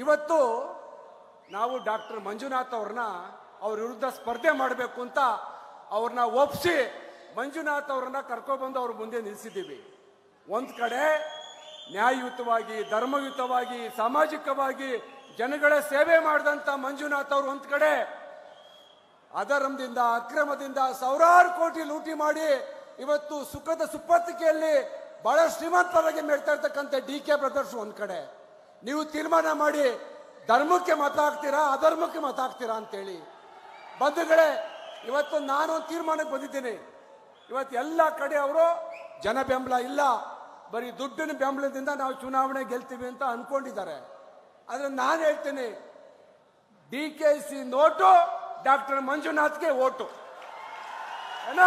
ಇವತ್ತು ನಾವು ಡಾಕ್ಟರ್ ಮಂಜುನಾಥ್ ಅವ್ರ ವಿರುದ್ಧ ಸ್ಪರ್ಧೆ ಮಾಡಬೇಕು ಅಂತ ಅವ್ರನ್ನ ಒಪ್ಪಿಸಿ ಮಂಜುನಾಥ್ ಅವ್ರನ್ನ ಕರ್ಕೊಬಂದು ಅವ್ರ ಮುಂದೆ ನಿಲ್ಲಿಸಿದ್ದೀವಿ. ಒಂದ್ ಕಡೆ ನ್ಯಾಯಯುತವಾಗಿ, ಧರ್ಮಯುತವಾಗಿ, ಸಾಮಾಜಿಕವಾಗಿ ಜನಗಳ ಸೇವೆ ಮಾಡಿದಂತ ಮಂಜುನಾಥ್ ಅವರು ಒಂದ್ ಕಡೆ, ಅಧರ್ಮದಿಂದ, ಅಕ್ರಮದಿಂದ ಸಾವಿರಾರು ಕೋಟಿ ಲೂಟಿ ಮಾಡಿ ಇವತ್ತು ಸುಖದ ಸುಪ್ಪತ್ತಿಗೆಯಲ್ಲಿ ಬಹಳ ಶ್ರೀಮಂತರಾಗಿ ಮೇಳ್ತಾ ಇರ್ತಕ್ಕಂಥ DK ಬ್ರದರ್ಸ್ ಒಂದ್ ಕಡೆ. ನೀವು ತೀರ್ಮಾನ ಮಾಡಿ ಧರ್ಮಕ್ಕೆ ಮತ ಹಾಕ್ತೀರಾ, ಅಧರ್ಮಕ್ಕೆ ಮತ ಹಾಕ್ತೀರಾ ಅಂತೇಳಿ. ಬಂಧುಗಳೇ, ಇವತ್ತು ನಾನು ತೀರ್ಮಾನಕ್ಕೆ ಬಂದಿದ್ದೀನಿ. ಇವತ್ತು ಎಲ್ಲ ಕಡೆ ಅವರು ಜನ ಬೆಂಬಲ ಇಲ್ಲ, ಬರೀ ದುಡ್ಡಿನ ಬೆಂಬಲದಿಂದ ನಾವು ಚುನಾವಣೆ ಗೆಲ್ತೀವಿ ಅಂತ ಅನ್ಕೊಂಡಿದ್ದಾರೆ. ಆದ್ರೆ ನಾನು ಹೇಳ್ತೀನಿ, DKC ನೋಟು, ಡಾಕ್ಟರ್ ಮಂಜುನಾಥ್ಗೆ ಓಟು. ಏನ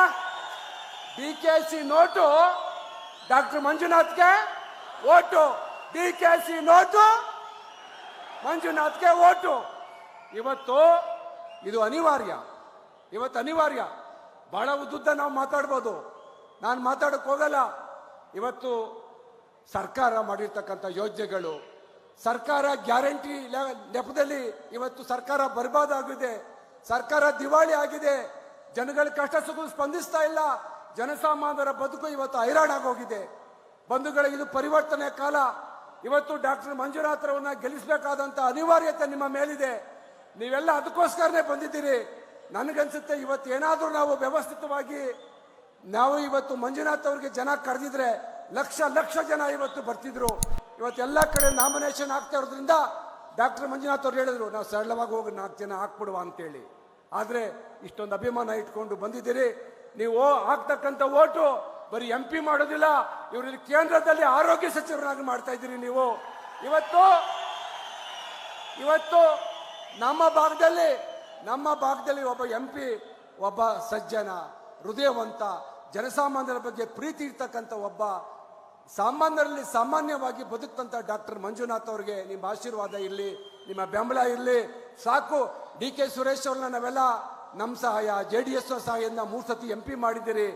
DKC ನೋಟು, ಡಾಕ್ಟರ್ ಮಂಜುನಾಥ್ಗೆ ಓಟು. DKC ನೋಟು, ಮಂಜುನಾಥ್ಗೆ ಓಟು. ಇವತ್ತು ಇದು ಅನಿವಾರ್ಯ. ಇವತ್ತು ಅನಿವಾರ್ಯ. ಬಹಳ ಉದ್ದುದ್ದ ನಾವು ಮಾತಾಡ್ಬೋದು, ನಾನು ಮಾತಾಡಕ್ ಹೋಗಲ್ಲ. ಇವತ್ತು ಸರ್ಕಾರ ಮಾಡಿರ್ತಕ್ಕಂಥ ಯೋಜನೆಗಳು, ಸರ್ಕಾರ ಗ್ಯಾರಂಟಿ ನೆಪದಲ್ಲಿ ಇವತ್ತು ಸರ್ಕಾರ ಬರ್ಬಾದಾಗಿದೆ, ಸರ್ಕಾರ ದಿವಾಳಿ ಆಗಿದೆ, ಜನಗಳ ಕಷ್ಟ ಸುಖ ಸ್ಪಂದಿಸ್ತಾ ಇಲ್ಲ, ಜನಸಾಮಾನ್ಯರ ಬದುಕು ಇವತ್ತು ಹೈರಾಣಾಗೋಗಿದೆ. ಬಂಧುಗಳೇ, ಇದು ಪರಿವರ್ತನೆ ಕಾಲ. ಇವತ್ತು ಡಾಕ್ಟರ್ ಮಂಜುನಾಥ್ರವನ್ನ ಗೆಲ್ಲಿಸಬೇಕಾದಂತ ಅನಿವಾರ್ಯತೆ ನಿಮ್ಮ ಮೇಲಿದೆ. ನೀವೆಲ್ಲ ಅದಕ್ಕೋಸ್ಕರನೇ ಬಂದಿದ್ದೀರಿ. ನನಗನ್ಸುತ್ತೆ ಇವತ್ತು ಏನಾದರೂ ನಾವು ವ್ಯವಸ್ಥಿತವಾಗಿ ನಾವು ಇವತ್ತು ಮಂಜುನಾಥ್ ಅವ್ರಿಗೆ ಜನ ಕರೆದಿದ್ರೆ ಲಕ್ಷ ಲಕ್ಷ ಜನ ಇವತ್ತು ಬರ್ತಿದ್ರು. ಇವತ್ತೆಲ್ಲ ಕಡೆ ನಾಮಿನೇಷನ್ ಆಗ್ತಾ ಇರೋದ್ರಿಂದ ಡಾಕ್ಟರ್ ಮಂಜುನಾಥ್ ಅವ್ರು ಹೇಳಿದ್ರು, ನಾವು ಸರಳವಾಗಿ ಹೋಗಿ 4 ಜನ ಹಾಕ್ಬಿಡುವ ಅಂತೇಳಿ. ಆದ್ರೆ ಇಷ್ಟೊಂದು ಅಭಿಮಾನ ಇಟ್ಕೊಂಡು ಬಂದಿದ್ದೀರಿ. ನೀವು ಹಾಕ್ತಕ್ಕಂಥ ಓಟು ಬರೀ MP ಮಾಡೋದಿಲ್ಲ, ಇವರಲ್ಲಿ ಕೇಂದ್ರದಲ್ಲಿ ಆರೋಗ್ಯ ಸಚಿವರಾಗಿ ಮಾಡ್ತಾ ಇದ್ದೀರಿ ನೀವು. ಇವತ್ತು ನಮ್ಮ ಭಾಗದಲ್ಲಿ ಒಬ್ಬ MP, ಒಬ್ಬ ಸಜ್ಜನ, ಹೃದಯವಂತ, ಜನಸಾಮಾನ್ಯರ ಬಗ್ಗೆ ಪ್ರೀತಿ ಇರ್ತಕ್ಕಂಥ ಒಬ್ಬ ಸಾಮಾನ್ಯರಲ್ಲಿ ಸಾಮಾನ್ಯವಾಗಿ ಬದುಕಂತ ಡಾಕ್ಟರ್ ಮಂಜುನಾಥ್ ಅವರಿಗೆ ನಿಮ್ಮ ಆಶೀರ್ವಾದ ಇರಲಿ, ನಿಮ್ಮ ಬೆಂಬಲ ಇರಲಿ. ಸಾಕು, DK ಸುರೇಶ್ ಅವ್ರನ್ನ ನಾವೆಲ್ಲ ನಮ್ಮ ಸಹಾಯ, JDS ಸಹಾಯದಿಂದ 3 ಸತಿ MP ಮಾಡಿದ್ದೀರಿ.